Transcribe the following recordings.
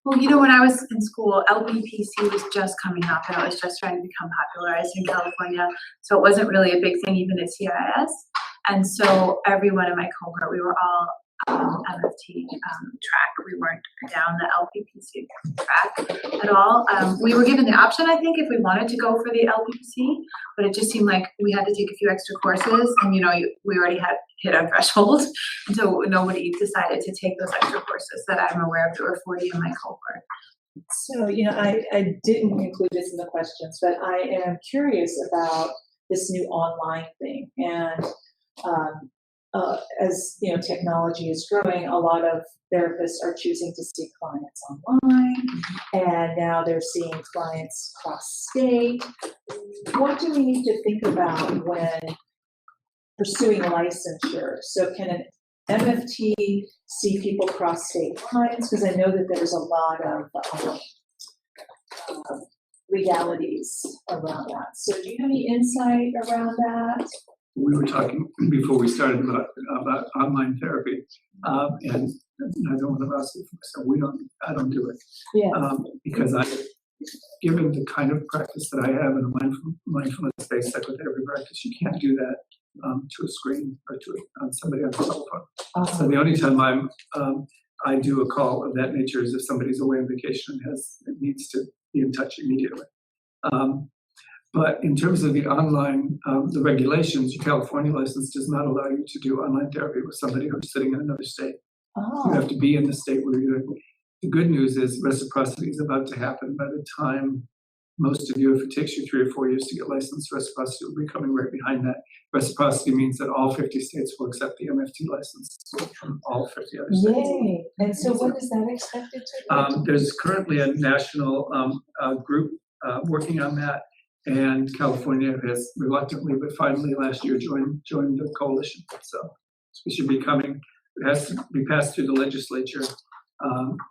Well, you know, when I was in school, LPPC was just coming up and it was just trying to become popularized in California. So it wasn't really a big thing even at CIS. And so everyone in my cohort, we were all MFT track. We weren't down the LPPC track at all. We were given the option, I think, if we wanted to go for the LPPC, but it just seemed like we had to take a few extra courses, and we already had hit our threshold, and so nobody decided to take those extra courses that I'm aware of. There were 40 in my cohort. So, I didn't include this in the questions, but I am curious about this new online thing. And as technology is growing, a lot of therapists are choosing to see clients online, and now they're seeing clients cross state. What do we need to think about when pursuing licensure? So can an MFT see people cross state lines? Because I know that there's a lot of legalities around that. So do you have any insight around that? We were talking before we started about online therapy, and neither one of us, so I don't do it. Yeah. Because given the kind of practice that I have in a mindfulness-based psychotherapy practice, you can't do that to a screen or on somebody on the telephone. So the only time I do a call of that nature is if somebody's away on vacation and needs to be in touch immediately. But in terms of the online, the regulations, your California license does not allow you to do online therapy with somebody who's sitting in another state. You have to be in the state where you're doing. The good news is reciprocity is about to happen. By the time most of you, if it takes you 3 or 4 years to get licensed, reciprocity will be coming right behind that. Reciprocity means that all 50 states will accept the MFT license from all 50 other states. Yay! And so when is that expected to? There's currently a national group working on that. And California has reluctantly, but finally last year joined the coalition. So it should be coming. It has to be passed through the legislature,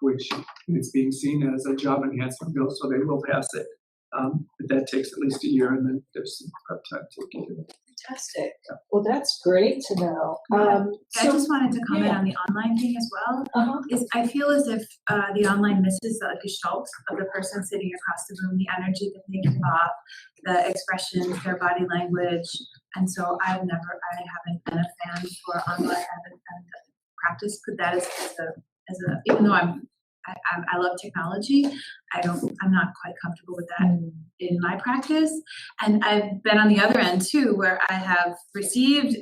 which is being seen as a job enhancement bill, so they will pass it. But that takes at least a year, and then there's some prep time to get it. Fantastic. Well, that's great to know. I just wanted to comment on the online thing as well. I feel as if the online misses the gestalt of the person sitting across the room, the energy that they give off, the expressions, their body language. And so I haven't been a fan for online. I haven't practiced with that as a even though I love technology, I'm not quite comfortable with that in my practice. And I've been on the other end too, where I have received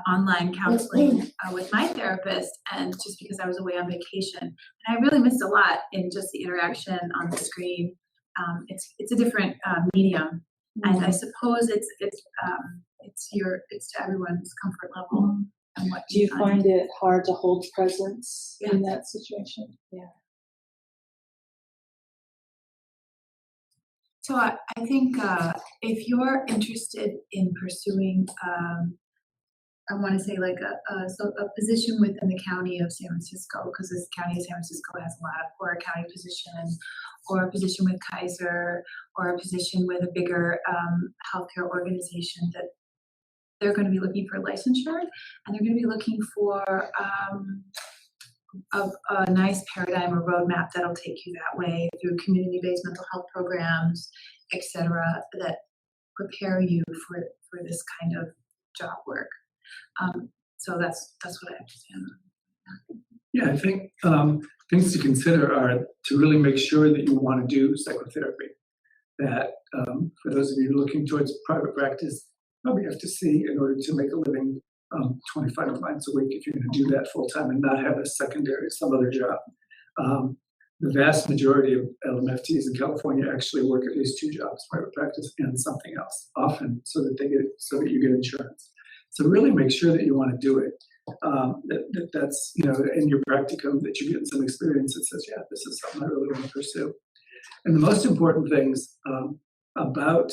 online counseling with my therapist, and just because I was away on vacation, and I really missed a lot in just the interaction on the screen. It's a different medium, and I suppose it's to everyone's comfort level. And what do you find it hard to hold presence in that situation? Yeah. So I think if you're interested in pursuing, I want to say like a position within the county of San Francisco, because this county of San Francisco has a lot of, or a county position, or a position with Kaiser, or a position with a bigger healthcare organization, that they're going to be looking for licensure, and they're going to be looking for a nice paradigm or roadmap that'll take you that way through community-based mental health programs, etc., that prepare you for this kind of job work. So that's what I have to say on that. Yeah, I think things to consider are to really make sure that you want to do psychotherapy. That for those of you looking towards private practice, probably have to see in order to make a living 25 clients a week if you're going to do that full time and not have a secondary, some other job. The vast majority of LMFTs in California actually work at least 2 jobs, private practice and something else, often so that you get insurance. So really make sure that you want to do it. That's in your practicum, that you're getting some experience that says, yeah, this is something I really want to pursue. And the most important things about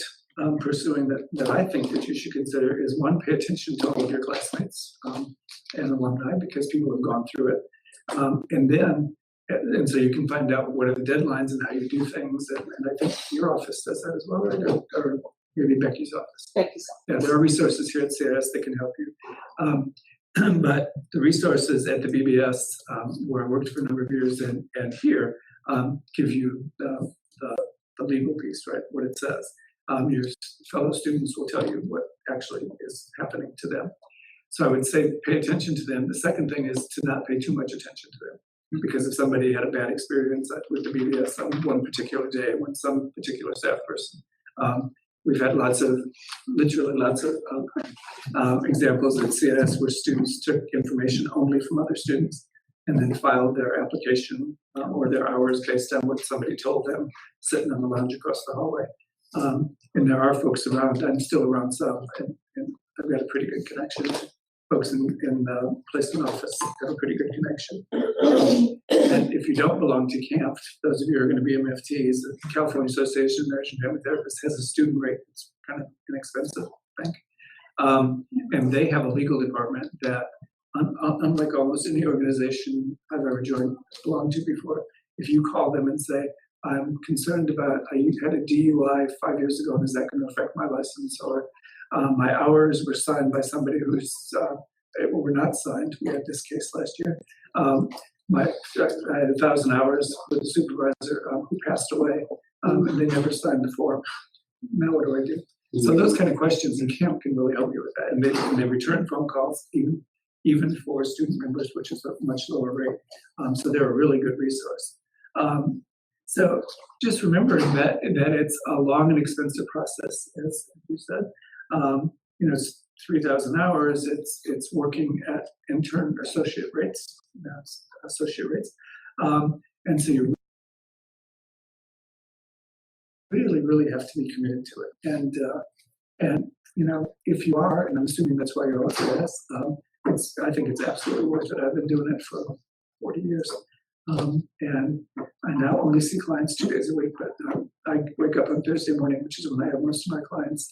pursuing that I think that you should consider is, one, pay attention to all of your classmates and alumni, because people have gone through it. And so you can find out what are the deadlines and how you do things. And I think your office does that as well, right? Or maybe Becky's office. Becky's office. Yeah, there are resources here at CIS that can help you. But the resources at the BBS, where I worked for a number of years and here, give you the legal piece, right, what it says. Your fellow students will tell you what actually is happening to them. So I would say pay attention to them. The second thing is to not pay too much attention to them. Because if somebody had a bad experience with the BBS on one particular day, when some particular staff person, we've had literally lots of examples at CS where students took information only from other students and then filed their application or their hours based on what somebody told them sitting on the lounge across the hallway. And there are folks around, I'm still around some, and I've got a pretty good connection. Folks in the placement office have a pretty good connection. And if you don't belong to CAMF, those of you who are going to be MFTs, the California Association of Marriage and Family Therapists has a student rate that's kind of inexpensive, I think. And they have a legal department that, unlike almost any organization I've ever belonged to before, if you call them and say, I'm concerned about, I had a DUI 5 years ago, and is that going to affect my license? Or my hours were signed by somebody who's were not signed. We had this case last year. I had 1,000 hours with a supervisor who passed away, and they never signed the form. Now what do I do? So those kind of questions in CAMP can really help you with that. And they return phone calls even for student members, which is a much lower rate. So they're a really good resource. So just remembering that it's a long and expensive process, as you said. It's 3,000 hours. It's working at intern associate rates, and so you really have to be committed to it. And if you are, and I'm assuming that's why you're also with us, I think it's absolutely worth it. I've been doing it for 40 years. And I now only see clients 2 days a week, but I wake up on Thursday morning, which is when I have most of my clients,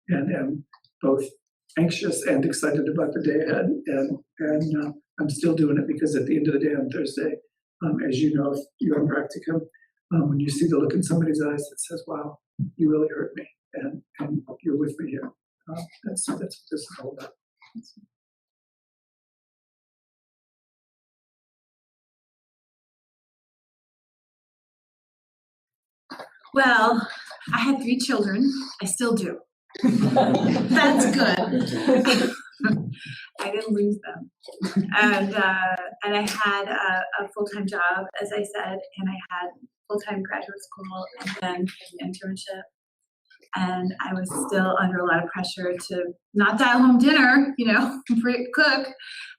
and am both anxious and excited about the day ahead. And I'm still doing it because at the end of the day on Thursday, as you know, if you're in practicum, when you see the look in somebody's eyes that says, wow, you really hurt me, and you're with me here. That's what this is all about. Well, I had 3 children. I still do. That's good. I didn't lose them. And I had a full-time job, as I said, and I had full-time graduate school and then an internship. And I was still under a lot of pressure to not dial home dinner, cook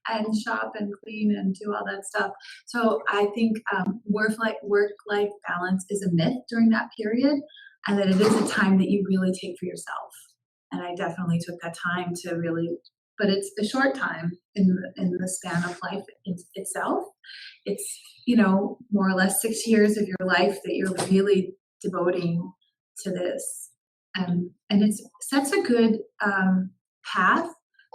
and shop and clean and do all that stuff. So I think work-life balance is a myth during that period, and that it is a time that you really take for yourself. And I definitely took that time to really, but it's a short time in the span of life itself. It's, more or less 6 years of your life that you're really devoting to this. And it sets a good path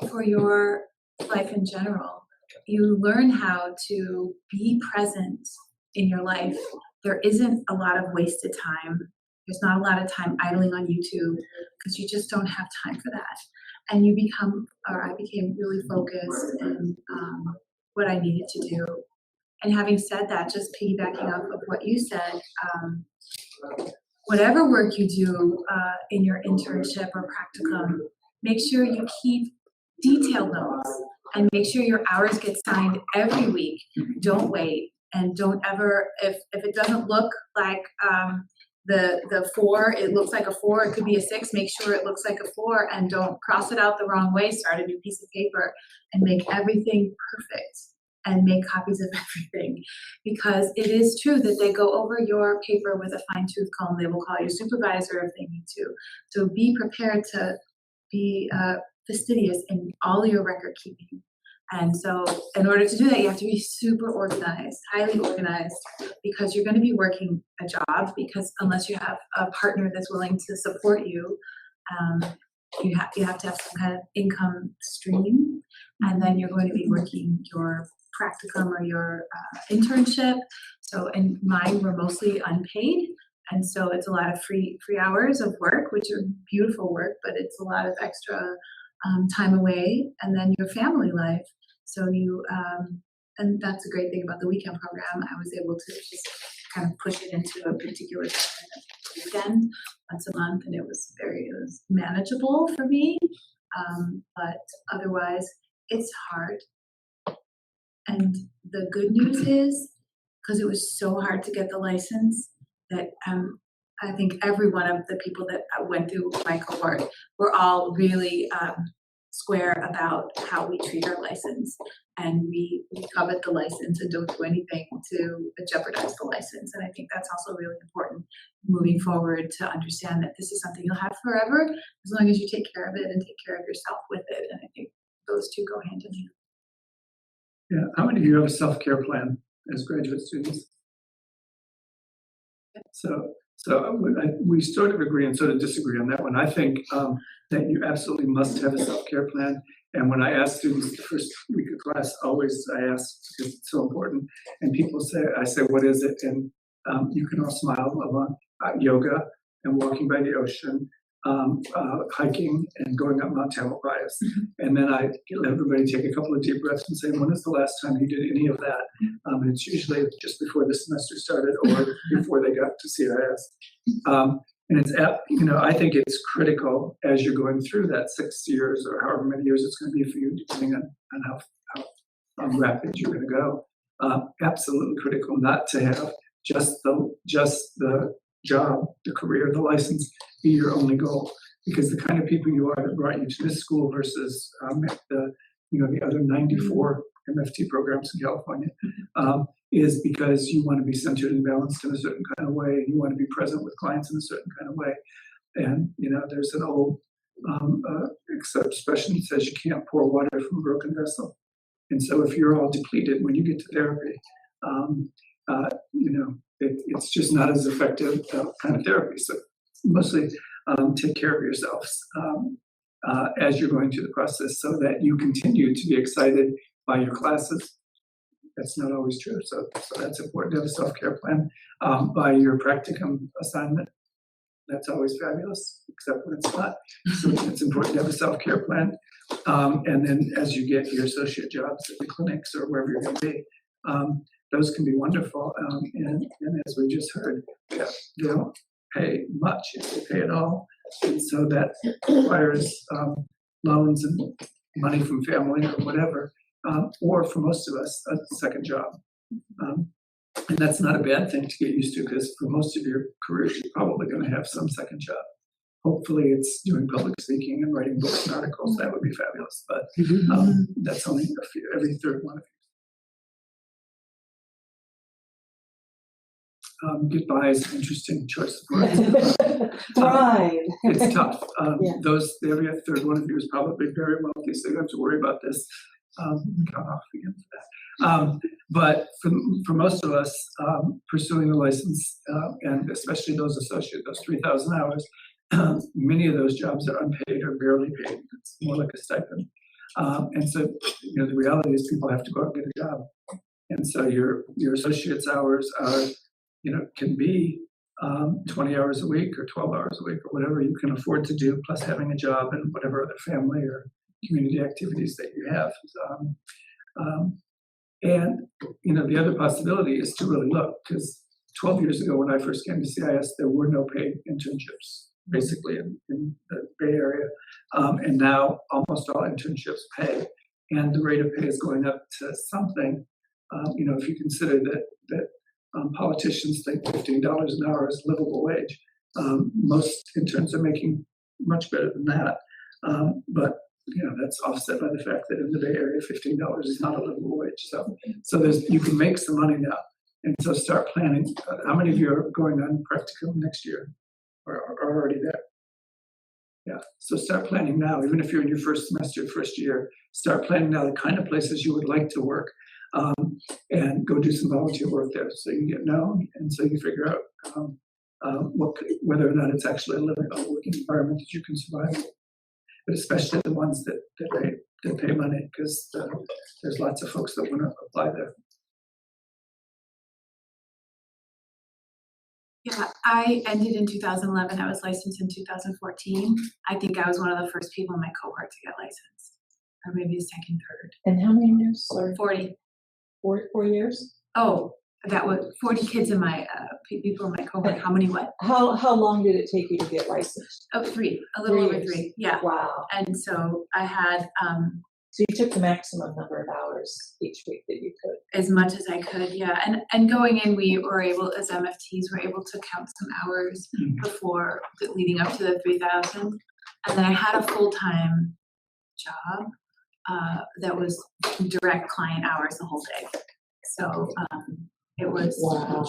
for your life in general. You learn how to be present in your life. There isn't a lot of wasted time. There's not a lot of time idling on YouTube because you just don't have time for that. And I became really focused in what I needed to do. And having said that, just piggybacking off of what you said, whatever work you do in your internship or practicum, make sure you keep detailed notes and make sure your hours get signed every week. Don't wait, and don't ever, if it doesn't look like the 4, it looks like a 4, it could be a 6, make sure it looks like a 4, and don't cross it out the wrong way. Start a new piece of paper and make everything perfect. And make copies of everything, because it is true that they go over your paper with a fine-tooth comb. They will call your supervisor if they need to. So be prepared to be fastidious in all your record keeping. And so in order to do that, you have to be super organized, highly organized, because you're going to be working a job, because unless you have a partner that's willing to support you, you have to have some kind of income stream, and then you're going to be working your practicum or your internship. So, and mine were mostly unpaid, and so it's a lot of free hours of work, which are beautiful work, but it's a lot of extra time away, and then your family life. So you, and that's a great thing about the weekend program. I was able to just kind of push it into a particular weekend once a month, and it was manageable for me. But otherwise, it's hard. And the good news is, because it was so hard to get the license, that I think every one of the people that went through my cohort were all really square about how we treat our license, and we covet the license and don't do anything to jeopardize the license. And I think that's also really important moving forward, to understand that this is something you'll have forever as long as you take care of it and take care of yourself with it. And I think those two go hand in hand. Yeah, how many of you have a self-care plan as graduate students? So we sort of agree and sort of disagree on that one. I think that you absolutely must have a self-care plan. And when I ask students the first week of class, always I ask, because it's so important, and people say, I say, what is it? And you can all smile along. Yoga and walking by the ocean, hiking and going up Mount Tamalpais. And then I let everybody take a couple of deep breaths and say, when is the last time you did any of that? And it's usually just before the semester started or before they got to CIS. And it's, I think it's critical as you're going through that 6 years or however many years it's going to be for you, depending on how rapid you're going to go. Absolutely critical not to have just the job, the career, the license be your only goal, because the kind of people you are that brought you to this school versus the other 94 MFT programs in California is because you want to be centered and balanced in a certain kind of way, and you want to be present with clients in a certain kind of way. And there's an old expression that says you can't pour water from a broken vessel. And so if you're all depleted when you get to therapy, it's just not as effective kind of therapy. So mostly take care of yourselves as you're going through the process, so that you continue to be excited by your classes. That's not always true. So that's important to have a self-care plan. By your practicum assignment, that's always fabulous, except when it's not. So it's important to have a self-care plan. And then as you get your associate jobs at the clinics or wherever you're going to be, those can be wonderful. And as we just heard, they don't pay much if they pay at all. And so that requires loans and money from family or whatever, or for most of us, a second job. And that's not a bad thing to get used to, because for most of your careers, you're probably going to have some second job. Hopefully it's doing public speaking and writing books and articles. That would be fabulous. But that's only every third one of you. Goodbye is an interesting choice of words. Thrive. It's tough. Every third one of you is probably very wealthy, so you don't have to worry about this. Count off again for that. But for most of us, pursuing the license, and especially those associate, those 3,000 hours, many of those jobs are unpaid or barely paid. It's more like a stipend. And so, the reality is people have to go out and get a job. And so your associate's hours are, can be 20 hours a week or 12 hours a week or whatever you can afford to do, plus having a job and whatever other family or community activities that you have. And the other possibility is to really look, because 12 years ago when I first came to CIS, there were no paid internships, basically in the Bay Area. And now almost all internships pay, and the rate of pay is going up to something. If you consider that politicians think $15 an hour is a livable wage, most interns are making much better than that. But that's offset by the fact that in the Bay Area, $15 is not a livable wage. So you can make some money now. And so start planning. How many of you are going on practicum next year or are already there? Yeah. So start planning now. Even if you're in your first semester, first year, start planning now the kind of places you would like to work, and go do some volunteer work there so you can get known, and so you figure out whether or not it's actually a working environment that you can survive in. But especially the ones that pay money, because there's lots of folks that want to apply there. Yeah, I ended in 2011. I was licensed in 2014. I think I was one of the first people in my cohort to get licensed, or maybe second, third. And how many years? Sorry. 40. 4 years? Oh, that was 40 kids in my people in my cohort. How many? What? How long did it take you to get licensed? Oh, 3. A little 3 over years. 3. Yeah. Wow. And so I had So you took the maximum number of hours each week that you could. as much as I could, yeah. And going in, we were able, as MFTs, were able to count some hours before leading up to the 3,000. And then I had a full-time job that was direct client hours the whole day. So it was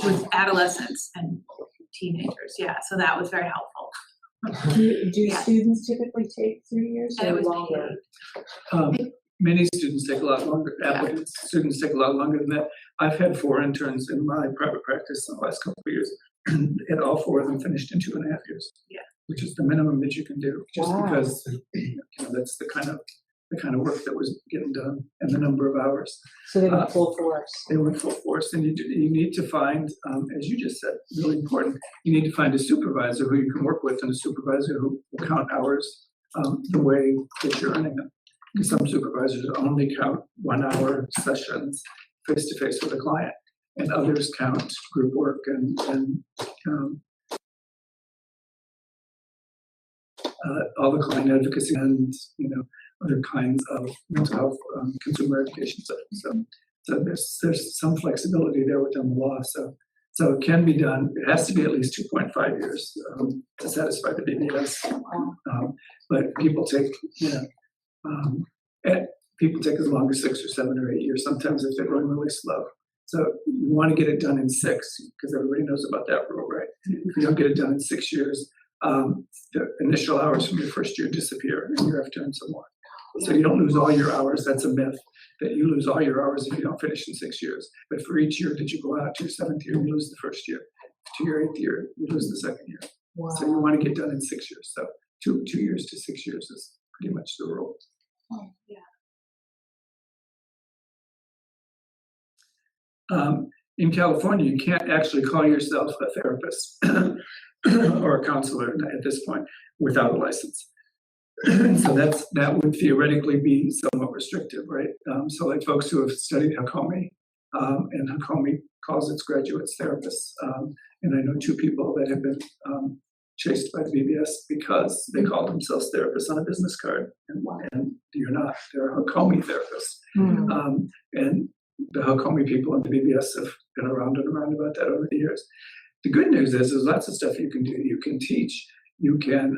with adolescents and teenagers, yeah. So that was very helpful. Do students typically take 3 years And it or was longer? Many students take a lot longer. Applicants, students take a lot longer than that. I've had 4 interns in my private practice in the last couple of years, and all 4 of them finished in 2.5 years. Yeah. Which is the minimum that you can do, just Wow. because that's the kind of work that was getting done and the number of hours. So they went full force. They went full force, and you need to find, as you just said, really important. You need to find a supervisor who you can work with, and a supervisor who will count hours the way that you're earning them. Because some supervisors only count 1-hour sessions face to face with a client, and others count group work and all the client advocacy and other kinds of mental health, consumer education stuff. So there's some flexibility there within the law. So it can be done. It has to be at least 2.5 years to satisfy the BBS. But people take people take as long as 6 or 7 or 8 years. Sometimes if they're going really slow. So you want to get it done in 6 because everybody knows about that rule, right? If you don't get it done in 6 years, the initial hours from your first year disappear, and you have to earn some more. So you don't lose all your hours. That's a myth that you lose all your hours if you don't finish in 6 years. But for each year that you go out to your 7th year, you lose the first year. To your 8th year, you lose the 2nd year. Wow. So you want to get done in 6 years. So 2 years to 6 years is pretty much the rule. Oh, yeah. In California, you can't actually call yourself a therapist or a counselor at this point without a license. So that would theoretically be somewhat restrictive, right? So like folks who have studied Hakomi, and Hakomi calls its graduates therapists. And I know 2 people that have been chased by the BBS because they call themselves therapists on a business card, and you're not. They're Hakomi therapists. And the Hakomi people and the BBS have been around and around about that over the years. The good news is there's lots of stuff you can do. You can teach. You can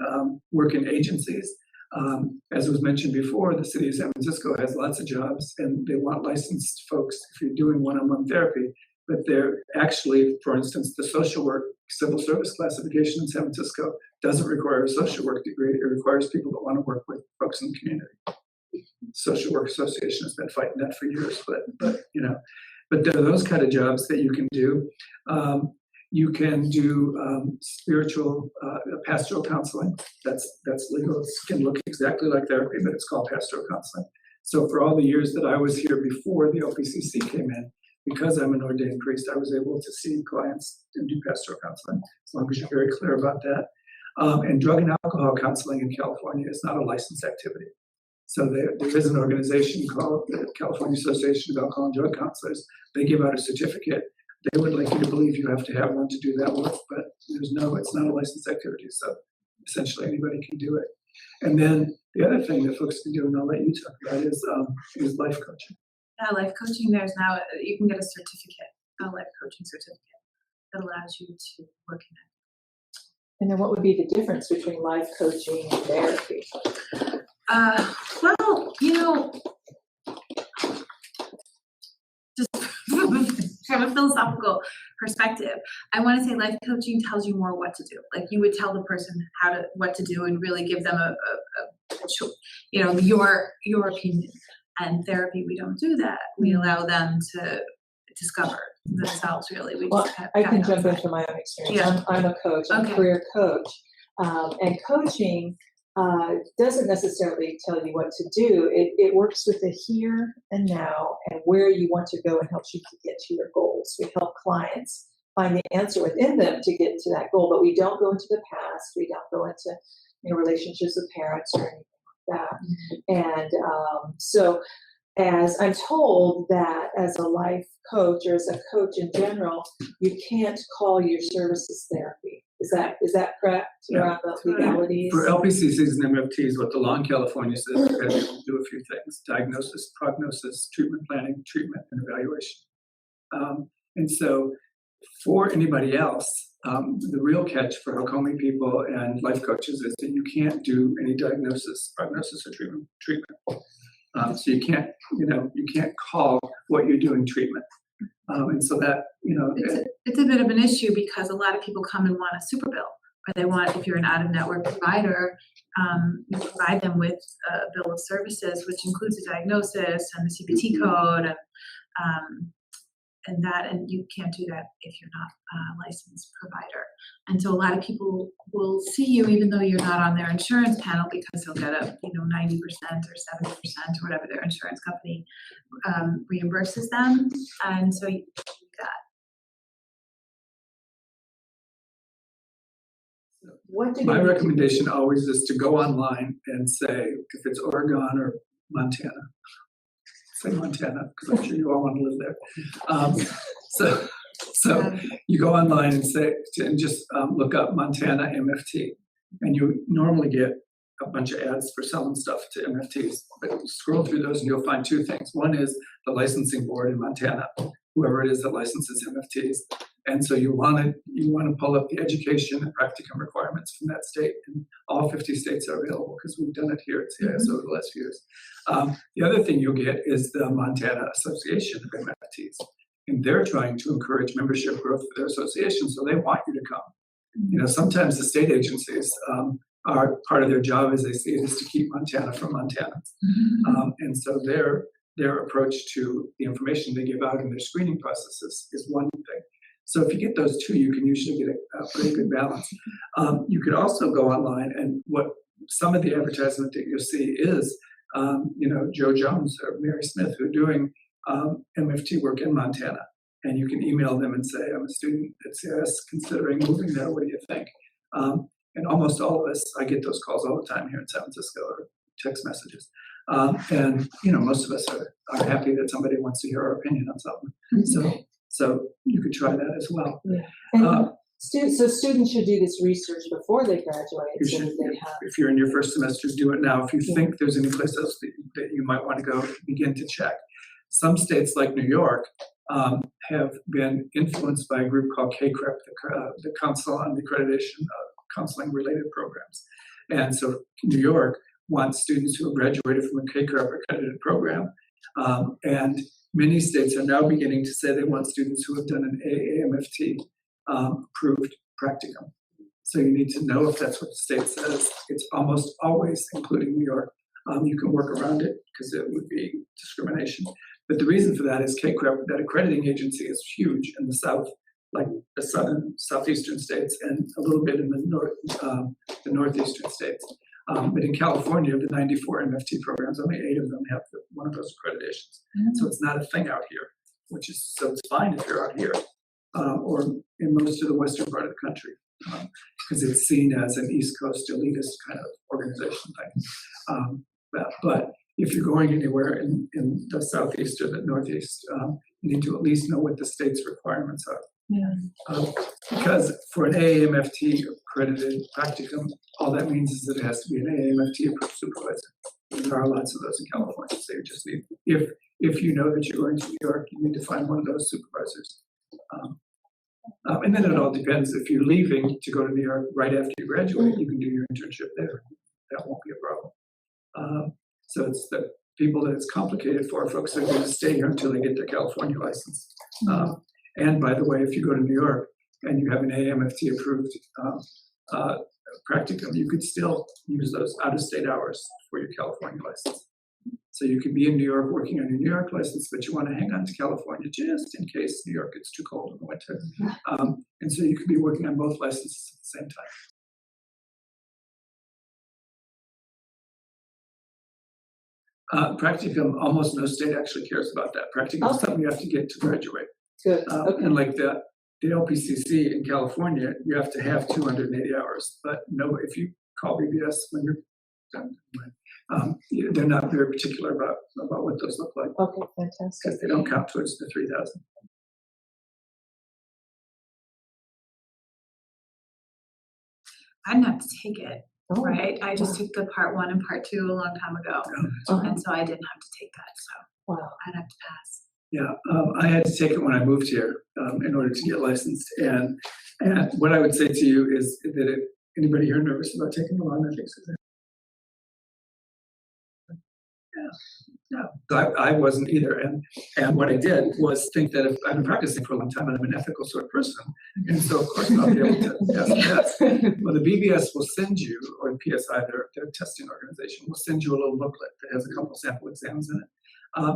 work in agencies. As was mentioned before, the city of San Francisco has lots of jobs, and they want licensed folks if you're doing one-on-one therapy. But they're actually, for instance, the social work civil service classification in San Francisco doesn't require a social work degree. It requires people that want to work with folks in the community. Social Work Association has been fighting that for years, but there are those kind of jobs that you can do. You can do spiritual pastoral counseling. That's legal. It can look exactly like therapy, but it's called pastoral counseling. So for all the years that I was here before the OPCC came in, because I'm an ordained priest, I was able to see clients and do pastoral counseling, as long as you're very clear about that. And drug and alcohol counseling in California is not a licensed activity. So there is an organization called the California Association of Alcohol and Drug Counselors. They give out a certificate. They would like you to believe you have to have one to do that work, but it's not a licensed activity. So essentially anybody can do it. And then the other thing that folks can do, and I'll let you talk about, is life coaching. Yeah, life coaching, there's now, you can get a certificate, a life coaching certificate that allows you to work in it. And then what would be the difference between life coaching and therapy? Well, just from a philosophical perspective, I want to say life coaching tells you more what to do. Like you would tell the person what to do and really give them your opinion. And therapy, we don't do that. We allow them to discover themselves, really. I can jump into my own experience. Yeah. I'm a coach, I'm a career coach. And coaching doesn't necessarily tell you what to do. It works with the here and now and where you want to go and helps you to get to your goals. We help clients find the answer within them to get to that goal, but we don't go into the past, we don't go into, relationships with parents or anything like that. And so as I'm told that as a life coach or as a coach in general, you can't call your services therapy. Is that correct? Yeah. Around the legalities? For LPCCs and MFTs, what the law in California says is that they will do a few things: diagnosis, prognosis, treatment planning, treatment, and evaluation. And so for anybody else, the real catch for Hakomi people and life coaches is that you can't do any diagnosis, prognosis, or treatment. So you can't call what you're doing treatment. And so that, it's a bit of an issue because a lot of people come and want a super bill, or they want, if you're an out-of-network provider, you provide them with a bill of services, which includes a diagnosis and the CPT code and you can't do that if you're not a licensed provider. And so a lot of people will see you even though you're not on their insurance panel because they'll get a 90% or 70% or whatever their insurance company reimburses them. And so you do that. My recommendation always is to go online and say, if it's Oregon or Montana, say Montana, because I'm sure you all want to live there. So you go online and just look up Montana MFT, and you normally get a bunch of ads for selling stuff to MFTs. But scroll through those and you'll find two things. One is the licensing board in Montana, whoever it is that licenses MFTs. And so you want to pull up the education and practicum requirements from that state, and all 50 states are available because we've done it here at CIS over the last few years. The other thing you'll get is the Montana Association of MFTs, and they're trying to encourage membership growth for their association, so they want you to come. Sometimes the state agencies are part of their job, as they see it, is to keep Montana from Montana, and so their approach to the information they give out in their screening processes is one thing. So if you get those two, you can usually get a pretty good balance. You could also go online, and what some of the advertisement that you'll see is, Joe Jones or Mary Smith, who are doing MFT work in Montana. And you can email them and say, I'm a student at CIS considering moving there, what do you think? And almost all of us, I get those calls all the time here in San Francisco, or text messages. And most of us are happy that somebody wants to hear our opinion on something. So you could try that as well. Yeah. So students should do this research before they graduate. If you're in your first semester, do it now. If you think there's any place else that you might want to go, begin to check. Some states like New York have been influenced by a group called KCREP, the Council on the Accreditation of Counseling Related Programs. And so New York wants students who have graduated from a KCREP accredited program. And many states are now beginning to say they want students who have done an AAMFT approved practicum. So you need to know if that's what the state says. It's almost always, including New York. You can work around it because it would be discrimination. But the reason for that is KCREP, that accrediting agency, is huge in the South, like the southeastern states, and a little bit in the northeastern states. But in California, of the 94 MFT programs, only 8 of them have one of those accreditations. So it's not a thing out here, so it's fine if you're out here or in most of the western part of the country, because it's seen as an East Coast elitist kind of organization thing. But if you're going anywhere in the southeast or the northeast, you need to at least know what the state's requirements are. Because for an AAMFT accredited practicum, all that means is that it has to be an AAMFT approved supervisor. There are lots of those in California, so you just need, if you know that you're going to New York, you need to find one of those supervisors. And then it all depends. If you're leaving to go to New York right after you graduate, you can do your internship there. That won't be a problem. So it's the people that it's complicated for, folks that are going to stay here until they get their California license. And by the way, if you go to New York and you have an AMFT approved practicum, you could still use those out-of-state hours for your California license. So you could be in New York working on your New York license, but you want to hang on to California just in case New York gets too cold in the winter. And so you could be working on both licenses at the same time. Practicum, almost no state actually cares about that. Practicum is something you have to get to graduate. Good. Okay. And like the the LPCC in California, you have to have 280 hours, but no, if you call BBS when you're done, they're not very particular about what those look like. Okay, fantastic. Because they don't count towards the 3,000. I didn't have to take it, Oh, right? I just took the part 1 and part 2 a long time ago, and so I didn't have to take that, so wow. I'd have to pass. Yeah, I had to take it when I moved here in order to get licensed. And what I would say to you is that anybody here nervous about taking the law and ethics exam? No, I wasn't either. And what I did was think that if I've been practicing for a long time and I'm an ethical sort of person, and so of course I'll be able to pass the test. Well, the BBS will send you, or PSI, their testing organization, will send you a little booklet that has a couple sample exams in it.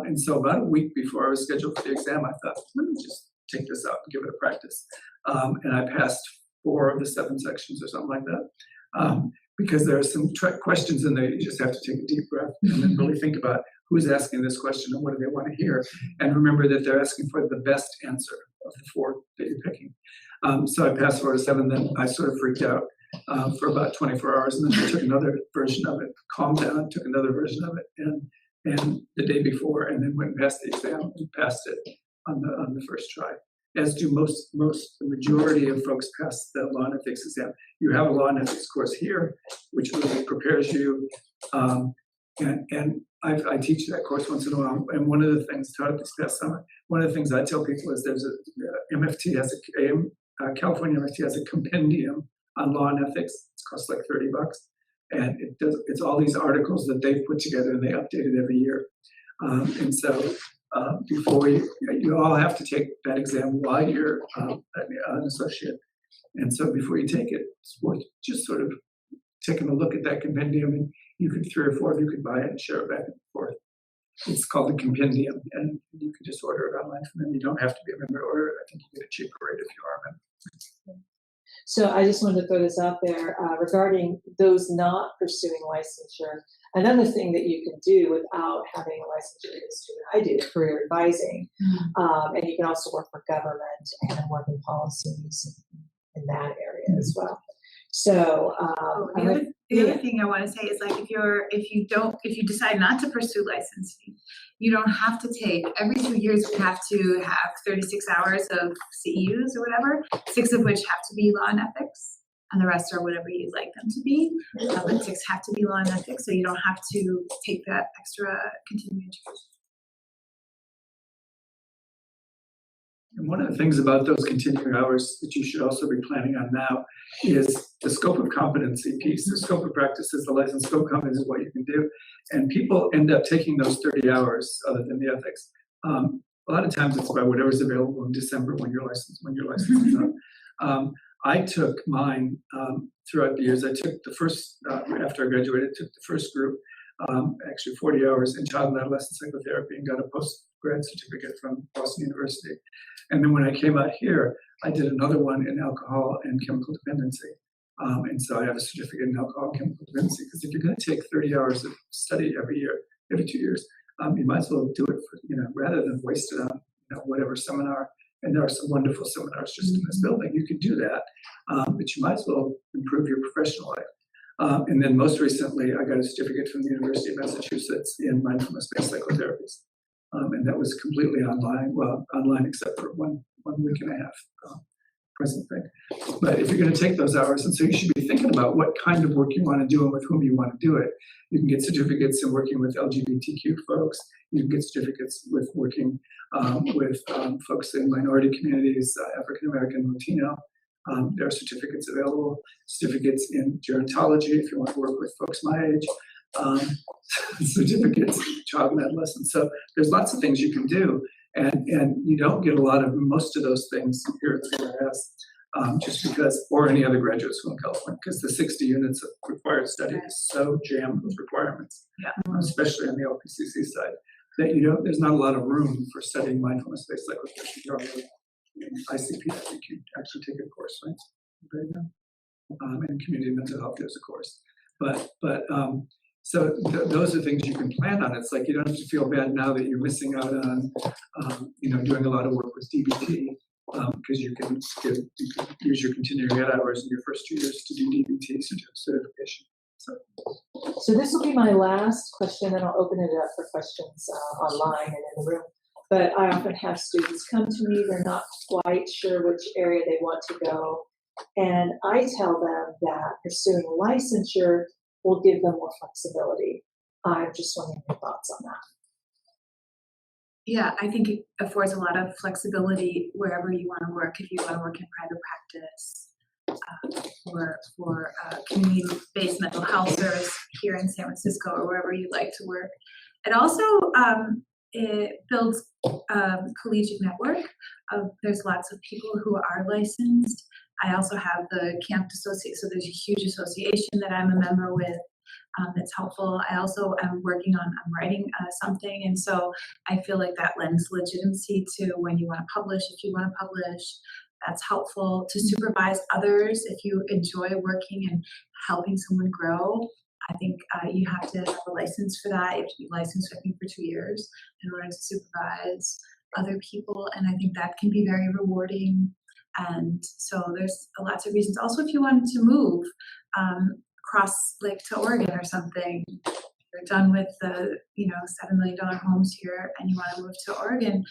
And so about a week before I was scheduled for the exam, I thought, let me just take this out and give it a practice. And I passed 4 of the 7 sections or something like that. Because there are some questions in there, you just have to take a deep breath and then really think about who's asking this question and what do they want to hear. And remember that they're asking for the best answer of the 4 that you're picking. So I passed 4 to 7, then I sort of freaked out for about 24 hours, and then I took another version of it, calmed down, took another version of it, and the day before, and then went and passed the exam and passed it on the first try. As do the majority of folks pass the law and ethics exam. You have a law and ethics course here, which really prepares you. And I teach that course once in a while. And one of the things taught it this past summer, one of the things I tell people is there's MFT has California MFT has a compendium on law and ethics. It costs like $30. And it's all these articles that they've put together and they update it every year. And so before you all have to take that exam while you're an associate. And so before you take it, it's worth just sort of taking a look at that compendium, and you could 3 or 4 of you could buy it and share it back and forth. It's called the compendium, and you can just order it online from them. You don't have to be a member to order it. I think you get a cheaper rate if you are a member. So I just wanted to throw this out there regarding those not pursuing licensure. Another thing that you can do without having a licensure is do what I do, career advising. And you can also work for government and work in policies in that area as well. So the other thing I want to say is, like, if you decide not to pursue licensing, you don't have to take every 2 years. You have to have 36 hours of CEUs or whatever, 6 of which have to be law and ethics, and the rest are whatever you'd like them to be. But 6 have to be law and ethics, so you don't have to take that extra continuing education. And one of the things about those continuing hours that you should also be planning on now is the scope of competency piece. The scope of practice is the license. Scope of competence is what you can do. And people end up taking those 30 hours other than the ethics. A lot of times it's by whatever's available in December when your license is up. I took mine throughout the years. I took the first, after I graduated, took the first group, actually 40 hours in child and adolescent psychotherapy, and got a postgrad certificate from Boston University. And then when I came out here, I did another one in alcohol and chemical dependency. And so I have a certificate in alcohol and chemical dependency, because if you're going to take 30 hours of study every year, every 2 years, you might as well do it for, rather than waste it on, whatever seminar. And there are some wonderful seminars just in this building. You could do that, but you might as well improve your professional life. And then most recently, I got a certificate from the University of Massachusetts in mindfulness-based psychotherapies. And that was completely online except for one week and a half present thing. But if you're going to take those hours, and so you should be thinking about what kind of work you want to do and with whom you want to do it. You can get certificates in working with LGBTQ folks. You can get certificates with working with folks in minority communities, African American, Latino. There are certificates available, certificates in gerontology if you want to work with folks my age, certificates in child and adolescent. So there's lots of things you can do, and you don't get a lot of most of those things here at the CRS, just because, or any other graduate school in California, because the 60 units of required study is so jammed with requirements, especially on the LPCC side, that there's not a lot of room for studying mindfulness-based psychotherapy. ICP, I think you actually take a course, right? There you go. And community mental health, there's a course. So those are things you can plan on. It's like you don't have to feel bad now that you're missing out on, doing a lot of work with DBT, because you can use your continuing ed hours in your first 2 years to do DBT certification. So this will be my last question, and I'll open it up for questions online and in the room. But I often have students come to me, they're not quite sure which area they want to go. And I tell them that pursuing licensure will give them more flexibility. I'm just wondering your thoughts on that. Yeah, I think it affords a lot of flexibility wherever you want to work. If you want to work in private practice, or for community-based mental health service here in San Francisco, or wherever you'd like to work. It also it builds collegiate network. There's lots of people who are licensed. I also have the Camp Association, so there's a huge association that I'm a member with. That's helpful. I also am working on writing something, and so I feel like that lends legitimacy to when you want to publish. If you want to publish, that's helpful. To supervise others, if you enjoy working and helping someone grow, I think you have to have a license for that. You have to be licensed, I think, for 2 years in order to supervise other people, and I think that can be very rewarding. And so there's lots of reasons. Also, if you wanted to move across, like, to Oregon or something, you're done with the $7 million homes here, and you want to move to Oregon.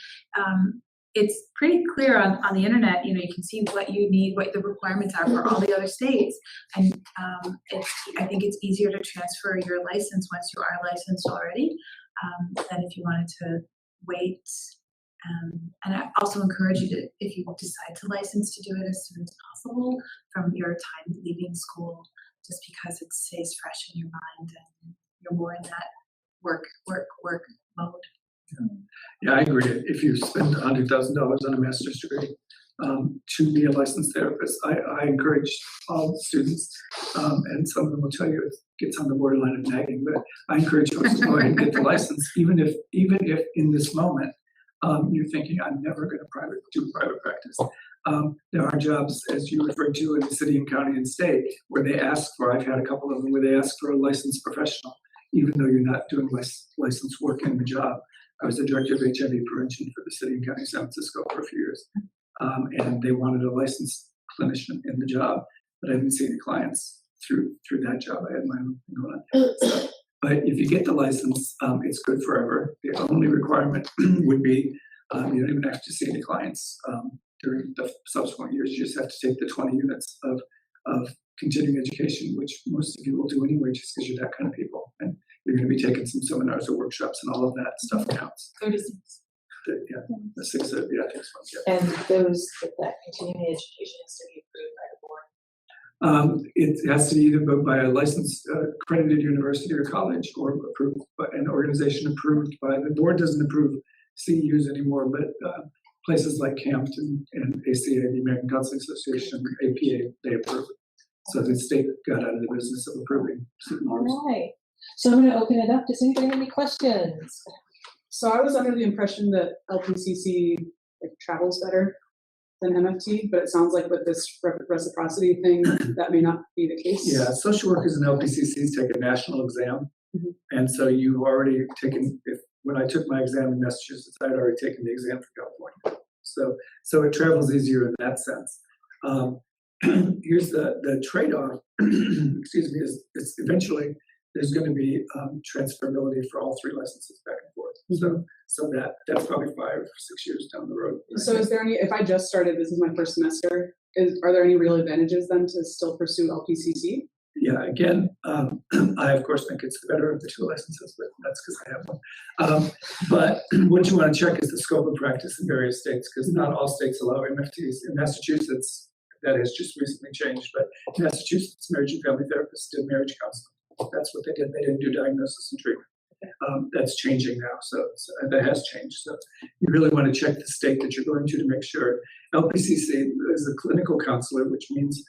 It's pretty clear on the internet. You can see what you need, what the requirements are for all the other states, and I think it's easier to transfer your license once you are licensed already than if you wanted to wait. And I also encourage you to, if you decide to license, to do it as soon as possible from your time leaving school, just because it stays fresh in your mind and you're more in that work mode. Yeah, I agree. If you spend $100,000 on a master's degree to be a licensed therapist, I encourage all students, and some of them will tell you it gets on the borderline of nagging, but I encourage folks to go ahead and get the license, even if in this moment you're thinking, I'm never going to do private practice. There are jobs, as you referred to, in the city and county and state, where they ask for, I've had a couple of them where they ask for a licensed professional, even though you're not doing licensed work in the job. I was the director of HIV prevention for the city and county of San Francisco for a few years, and they wanted a licensed clinician in the job, but I didn't see any clients through that job. I had my own thing going on. So, but if you get the license, it's good forever. The only requirement would be you don't even have to see any clients during the subsequent years. You just have to take the 20 units of continuing education, which most of you will do anyway, just because you're that kind of people. And you're going to be taking some seminars or workshops, and all of that stuff counts. 36. Yeah, the 6 takes one. Yeah. And that continuing education has to be approved by the board? It has to be either by a licensed accredited university or college, or approved by an organization approved by the board. Doesn't approve CEUs anymore, but places like Campton and ACA, the American Counseling Association, APA, they approve it. So the state got out of the business of approving. All right. So I'm going to open it up. Does anybody have any questions? So I was under the impression that LPCC travels better than MFT, but it sounds like with this reciprocity thing, that may not be the case. Yeah, social workers and LPCCs take a national exam, and so you've already taken. When I took my exam in Massachusetts, I had already taken the exam for California, so it travels easier in that sense. Here's the trade-off. Excuse me. Is eventually there's going to be transferability for all 3 licenses back and forth. So that's probably 5 or 6 years down the road. So is there any? If I just started, this is my first semester. Are there any real advantages then to still pursue LPCC? Yeah. Again, I of course think it's the better of the 2 licenses, but that's because I have one. But what you want to check is the scope of practice in various states, because not all states allow MFTs. In Massachusetts, that has just recently changed, but in Massachusetts, marriage and family therapists did marriage counseling. That's what they did. They didn't do diagnosis and treatment. That's changing now, so that has changed. So you really want to check the state that you're going to make sure. LPCC is a clinical counselor, which means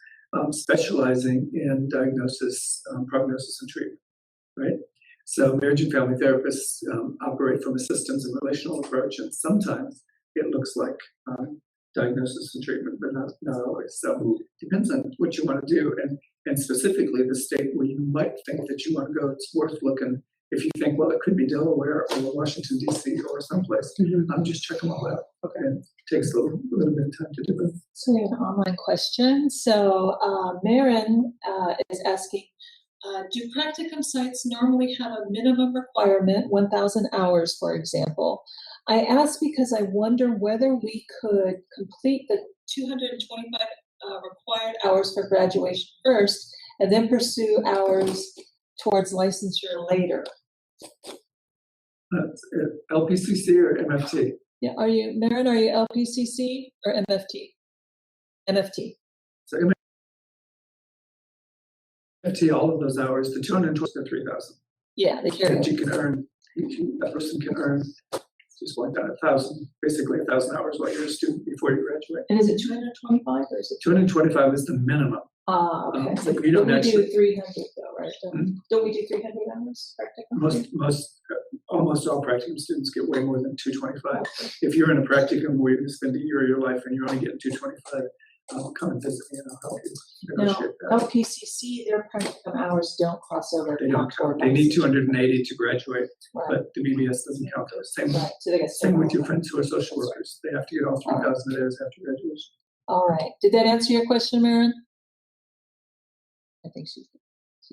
specializing in diagnosis, prognosis, and treatment, right? So marriage and family therapists operate from a systems and relational approach, and sometimes it looks like diagnosis and treatment, but not always. So it depends on what you want to do, and specifically the state where you might think that you want to go. It's worth looking if you think, well, it could be Delaware or Washington DC or someplace, just check them all out. Okay, and it takes a little bit of time to do it. So we have an online question. So Maren is asking, do practicum sites normally have a minimum requirement, 1,000 hours, for example? I ask because I wonder whether we could complete the 225 required hours for graduation first, and then pursue hours towards licensure later. LPCC or MFT? Yeah, Maren, are you LPCC or MFT? MFT. So MFT, all of those hours, the 220 to 3,000. Yeah, they carry. That you can earn, that person can earn just like that, 1,000, basically 1,000 hours while you're a student before you graduate. And is it 225 or is it? 225 is the minimum. Okay. But you don't we actually do 300 though, right? Don't we do 300 hours practicum? Almost all practicum students get way more than 225. If you're in a practicum where you spend a year of your life and you're only getting 225, come and visit me and I'll help you negotiate that. LPCC, their practicum hours don't cross over. They don't count. They need 280 to graduate, right. but the BBS doesn't count. Same, right. So they get same with your friends who are social workers. They have to get all 3,000 of theirs after graduation. All right. Did that answer your question, Maren? I think she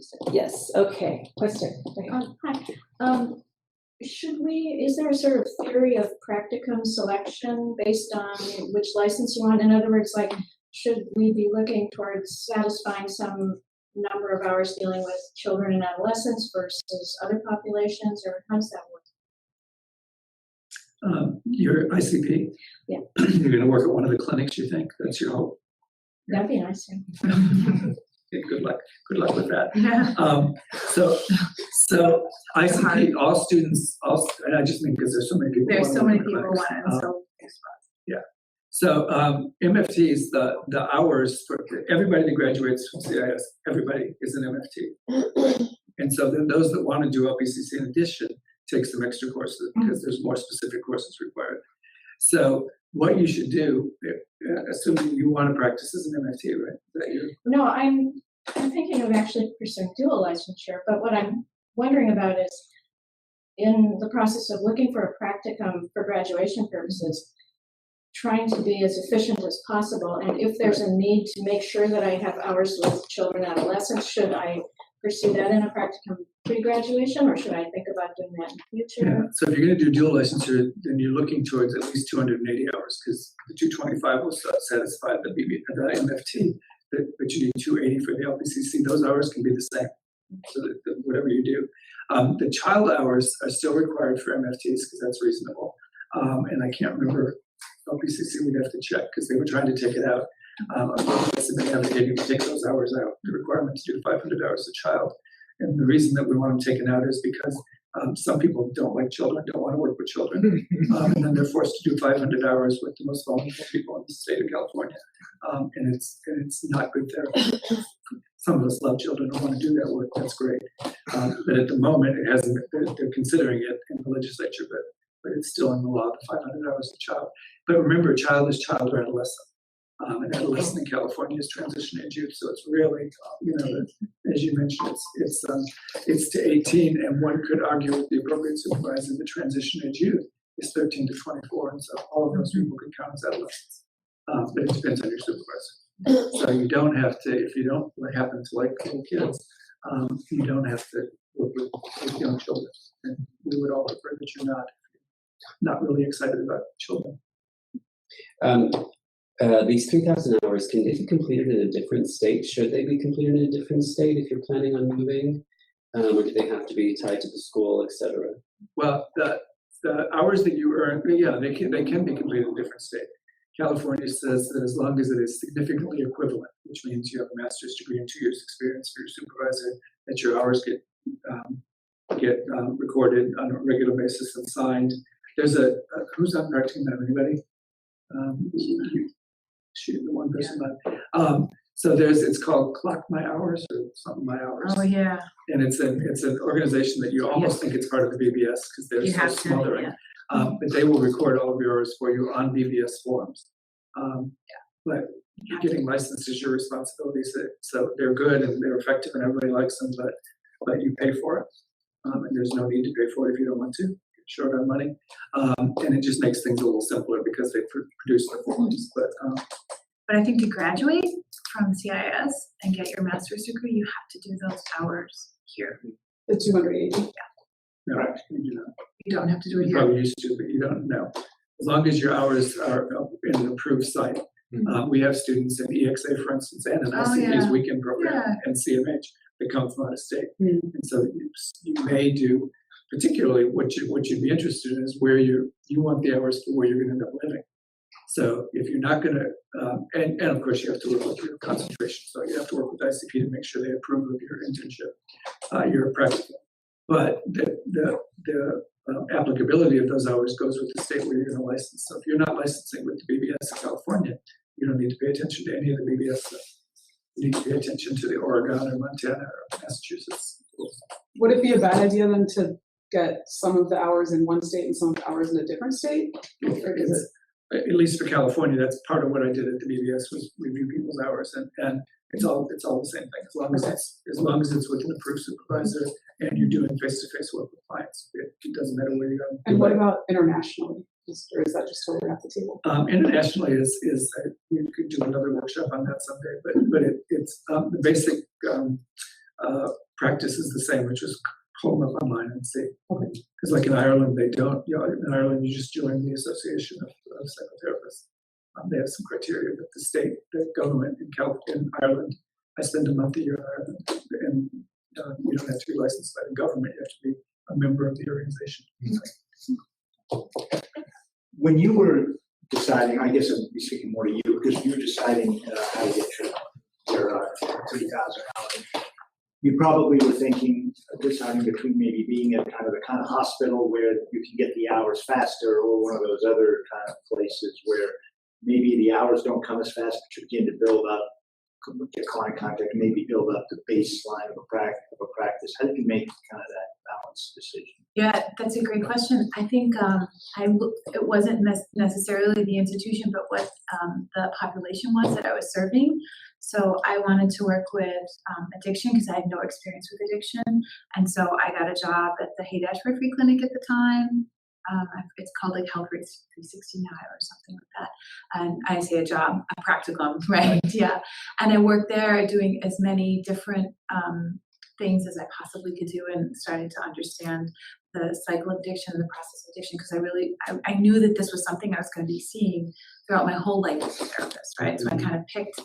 said yes. Okay. Question. Hi. Is there a sort of theory of practicum selection based on which license you want? In other words, like, should we be looking towards satisfying some number of hours dealing with children and adolescents versus other populations, or how does that work? Your ICP? Yeah. You're going to work at one of the clinics, you think? That's your hope? That'd be nice. Okay, good luck. Good luck with that. Yeah. So ICP, all students, and I just mean because there's so many people. There's so many people clinics. wanting, so yeah. So MFT is the hours for everybody that graduates from CIS. Everybody is an MFT, and so then those that want to do LPCC in addition take some extra courses because there's more specific courses required. So what you should do, assuming you want to practice as an MFT, right? That you? No, I'm thinking of actually pursuing dual licensure, but what I'm wondering about is, in the process of looking for a practicum for graduation purposes, trying to be as efficient as possible, and if there's a need to make sure that I have hours with children and adolescents, should I pursue that in a practicum pre-graduation, or should I think about doing that in the future? Yeah. So if you're going to do dual licensure, then you're looking towards at least 280 hours because the 225 will satisfy the MFT, but you need 280 for the LPCC. Those hours can be the same, so that whatever you do. The child hours are still required for MFTs because that's reasonable. And I can't remember LPCC, we'd have to check because they were trying to take it out. I've been advocating to take those hours out, the requirement to do 500 hours a child. And the reason that we want them taken out is because some people don't like children, don't want to work with children. And then they're forced to do 500 hours with the most vulnerable people in the state of California. And it's not good therapy. Some of us love children and want to do that work, that's great. But at the moment, it hasn't, they're considering it in the legislature, but it's still in the law, the 500 hours a child. But remember, child is child or adolescent. And adolescent in California is transition age youth, so it's really, as you mentioned, it's to 18, and one could argue with the appropriate supervisor, the transition age youth is 13 to 24, and so all of those people can count as adolescents. But it depends on your supervisor. So you don't have to, if you don't happen to like little kids, you don't have to work with young children. And we would all prefer that you're not really excited about children. These 3,000 hours, can they be completed in a different state? Should they be completed in a different state if you're planning on moving? Or do they have to be tied to the school, etc.? Well, the hours that you earn, yeah, they can be completed in a different state. California says that as long as it is significantly equivalent, which means you have a master's degree and 2 years experience for your supervisor, that your hours get recorded on a regular basis and signed. There's who's on our team now? Anybody? She, the one person left. So it's called Clock My Hours or something My Hours. Oh yeah. And it's an organization that you almost think it's part of the BBS because they're so smothering. But they will record all of your hours for you on BBS forms. But getting licensed is your responsibility. So they're good and they're effective and everybody likes them, but you pay for it. and there's no need to pay for it if you don't want to. Get short on money, and it just makes things a little simpler because they produce the forms. But I think to graduate from CIS and get your master's degree, you have to do those hours here. The 280. No, you do not. You don't have to do it You here. probably used to, but you don't know. As long as your hours are up in an approved site. We have students in EXA, for instance, and an ICP's weekend program and CMH that come from out of state. And so you may do, particularly what you'd be interested in is where you want the hours for where you're going to end up living. So if you're not going to, and of course you have to work with your concentration. So you have to work with ICP to make sure they approve of your internship, your practical. But the applicability of those hours goes with the state where you're going to license. So if you're not licensing with the BBS in California, you don't need to pay attention to any of the BBS stuff. You need to pay attention to the Oregon or Montana or Massachusetts schools. Would it be a bad idea then to get some of the hours in one state and some of the hours in a different state? Or is it? At least for California, that's part of what I did at the BBS was review people's hours, and it's all the same thing. As long as it's with an approved supervisor and you're doing face-to-face work with clients, it doesn't matter where you go. And what about internationally? Or is that just totally off the table? Internationally is we could do another workshop on that someday, but it's the basic practice is the same, which is pull them up online and see. Okay. Because like in Ireland, they don't. In Ireland, you just join the Association of Psychotherapists. They have some criteria, but the government in Ireland, I spend a month a year in Ireland, and you don't have to be licensed by the government. You have to be a member of the organization. When you were deciding, I guess I'm speaking more to you, because you were deciding how to get your 3,000 hours. You probably were deciding between maybe being at kind of hospital where you can get the hours faster, or one of those other kind of places where maybe the hours don't come as fast, but you begin to build up, get client contact, maybe build up the baseline of a practice. How did you make kind of that balanced decision? Yeah, that's a great question. I think it wasn't necessarily the institution, but what the population was that I was serving. So I wanted to work with addiction because I had no experience with addiction. And so I got a job at the Haight-Ashbury Free Clinic at the time. It's called like Health 360 now or something like that. And I say a job, a practicum, right? Yeah. And I worked there doing as many different things as I possibly could do and starting to understand the cycle of addiction and the process of addiction because I knew that this was something I was going to be seeing throughout my whole life as a therapist, right? So I kind of picked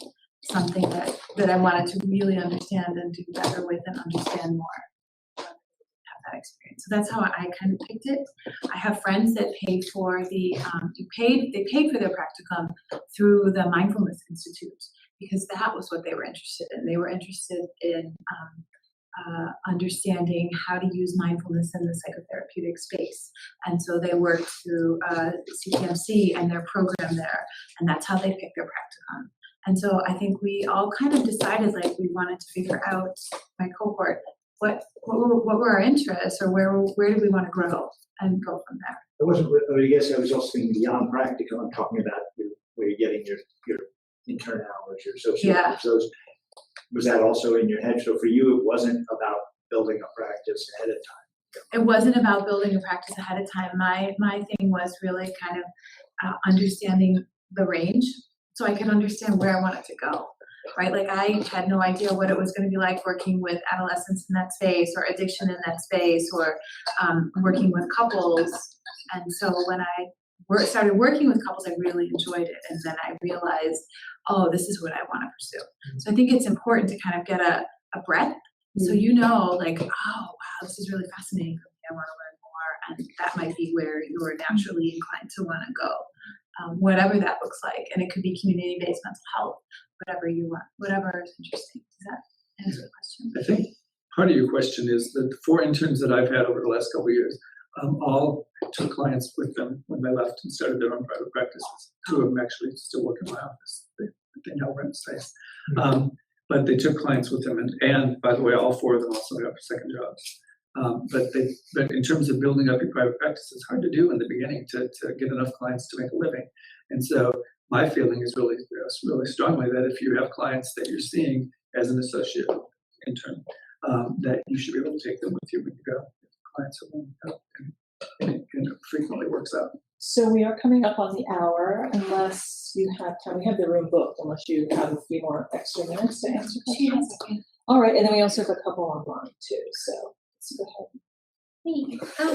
something that I wanted to really understand and do better with and understand more. Have that experience. So that's how I kind of picked it. I have friends that paid for they paid for their practicum through the Mindfulness Institute because that was what they were interested in. They were interested in understanding how to use mindfulness in the psychotherapeutic space. And so they worked through CTMC and their program there, and that's how they picked their practicum. And so I think we all kind of decided like we wanted to figure out, my cohort, what were our interests or where do we want to grow and go from there. It wasn't, I guess I was also thinking beyond practical. I'm talking about where you're getting your intern hours, your associate hours. Those, was that also in your head? So for you, it wasn't about building a practice ahead of time. It wasn't about building a practice ahead of time. My thing was really kind of understanding the range so I could understand where I wanted to go, right? Like I had no idea what it was going to be like working with adolescents in that space or addiction in that space or working with couples. And so when I started working with couples, I really enjoyed it. And then I realized, oh, this is what I want to pursue. So I think it's important to kind of get a breadth. So you know, like, oh, wow, this is really fascinating for me. I want to learn more. And that might be where you're naturally inclined to want to go, whatever that looks like. And it could be community-based mental health, whatever you want, whatever is interesting. Does that answer the question? I think part of your question is that the 4 interns that I've had over the last couple of years all took clients with them when they left and started their own private practices. 2 of them actually still work in my office. They now rent space. But they took clients with them. And by the way, all 4 of them also got second jobs. But in terms of building up your private practice, it's hard to do in the beginning to get enough clients to make a living. And so my feeling is really strongly that if you have clients that you're seeing as an associate intern, that you should be able to take them with you when you go. clients are willing to help, and it frequently works out. So we are coming up on the hour, unless you have time. We have the room booked, unless you have a few more extra minutes to answer questions. All right, and then we also have a couple online too. So let's go ahead. So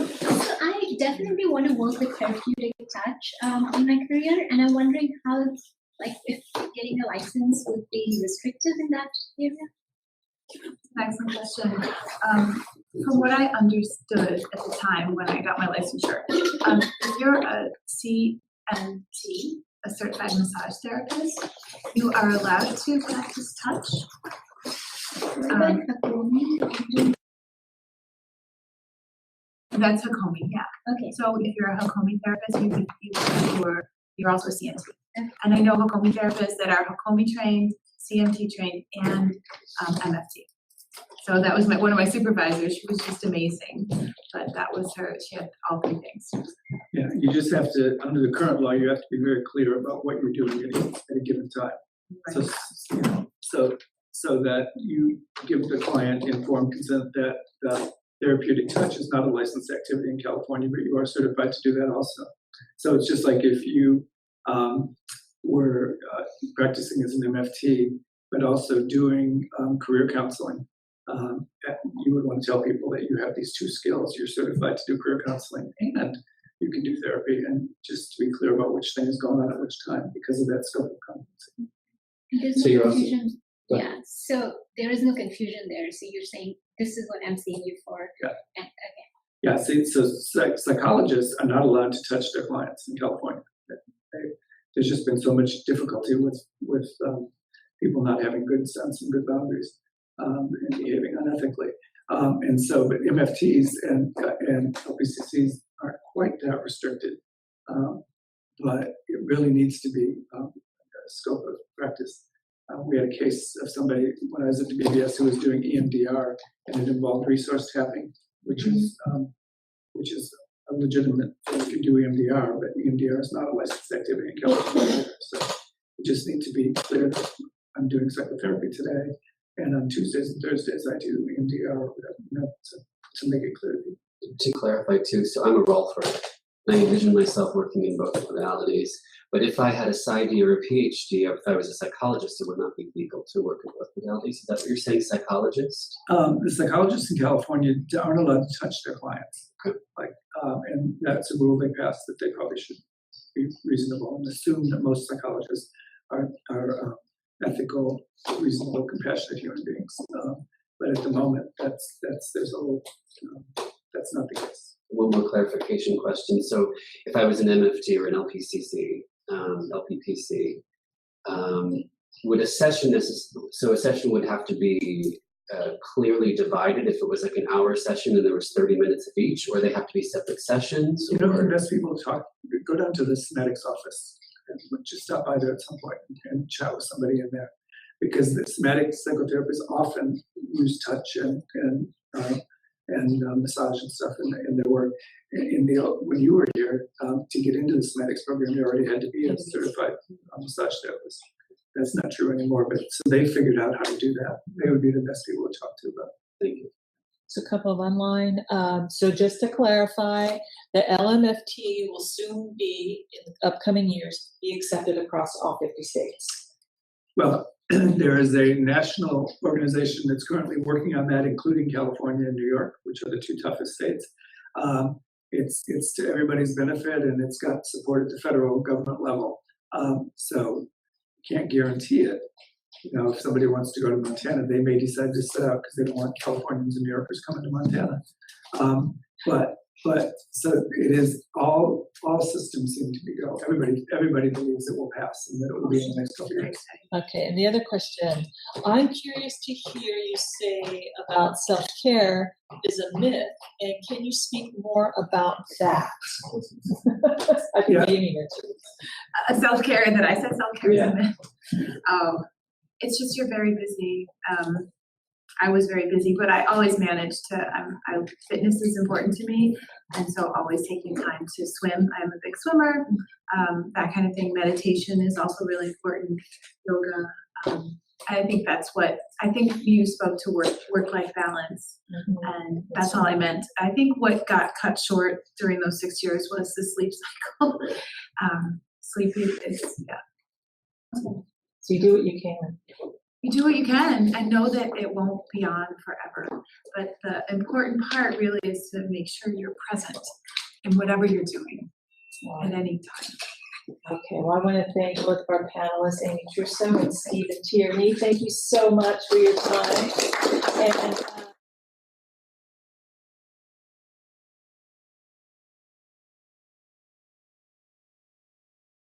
I definitely want to work with therapeutic touch in my career, and I'm wondering how, like, if getting a license would be restrictive in that area. Excellent question. From what I understood at the time when I got my licensure, if you're a CMT, a certified massage therapist, you are allowed to practice touch. That's Hakomi, yeah. Okay. So if you're a Hakomi therapist, you're also a CMT. Okay. And I know Hakomi therapists that are Hakomi trained, CMT trained, and MFT. So that was one of my supervisors. She was just amazing. But that was her. She had all three things. Yeah, you just have to, under the current law, you have to be very clear about what you're doing at a given time. Right. So that you give the client informed consent that therapeutic touch is not a licensed activity in California, but you are certified to do that also. So it's just like if you were practicing as an MFT, but also doing career counseling. You would want to tell people that you have these two skills. You're certified to do career counseling and you can do therapy, and just to be clear about which thing is going on at which time because of that scope of competency. There's So no you're also- confusion. Yeah, so there is no confusion there. So you're saying this is what I'm seeing you for. Yeah. And, okay. Yeah, see, so psychologists are not allowed to touch their clients in California. There's just been so much difficulty with people not having good sense and good boundaries and behaving unethically. And so, but MFTs and LPCCs aren't quite that restricted, but it really needs to be a scope of practice. We had a case of somebody when I was at the BBS who was doing EMDR, and it involved resource tapping, which is a legitimate thing if you do EMDR, but EMDR is not a licensed activity in California. So you just need to be clear that I'm doing psychotherapy today, and on Tuesdays and Thursdays I do EMDR or whatever, to make it clear. To clarify too, so I'm a rolfer. I envision myself working in both modalities. But if I had a PsyD or a PhD, or if I was a psychologist, it would not be legal to work in both modalities. Is that what you're saying, psychologist? The psychologists in California aren't allowed to touch their clients. Okay. And that's a rule they passed that they probably should be reasonable and assume that most psychologists are ethical, reasonable, compassionate human beings. But at the moment, that's not the case. One more clarification question. So if I was an MFT or an LPCC, LPPC, would a session so a session would have to be clearly divided if it was like an hour session and there was 30 minutes of each, or they have to be separate sessions? You know, the best people to talk, go down to the somatics office and just stop by there at some point and chat with somebody in there, because the somatic psychotherapists often use touch and massage and stuff in their work. When you were here, to get into the somatics program, you already had to be a certified massage therapist. That's not true anymore, but so they figured out how to do that. They would be the best people to talk to about it. Thank you. So a couple of online. So just to clarify, the LMFT will soon be, in the upcoming years, be accepted across all 50 states. Well, there is a national organization that's currently working on that, including California and New York, which are the two toughest states. It's to everybody's benefit, and it's got support at the federal government level. So can't guarantee it. You know, if somebody wants to go to Montana, they may decide to sit out because they don't want Californians and New Yorkers coming to Montana. But so it is, all systems seem to be go. Everybody believes it will pass and that it will be in the next couple of years. Okay, and the other question, I'm curious to hear you say about self-care is a myth, and can you speak more about that? I've been meaning it too. Self-care, that I said self-care is a myth. It's just you're very busy. I was very busy, but I always managed to, fitness is important to me. And so always taking time to swim. I'm a big swimmer, that kind of thing. Meditation is also really important. Yoga. I think I think you spoke to work-life balance, and that's all I meant. I think what got cut short during those 6 years was the sleep cycle. Sleep is, yeah. So you do what you can. You do what you can and know that it won't be on forever. But the important part really is to make sure you're present in whatever you're doing at any time. Okay, well, I want to thank both of our panelists, Amy Trousseau and Stephen Tierney. Thank you so much for your time. And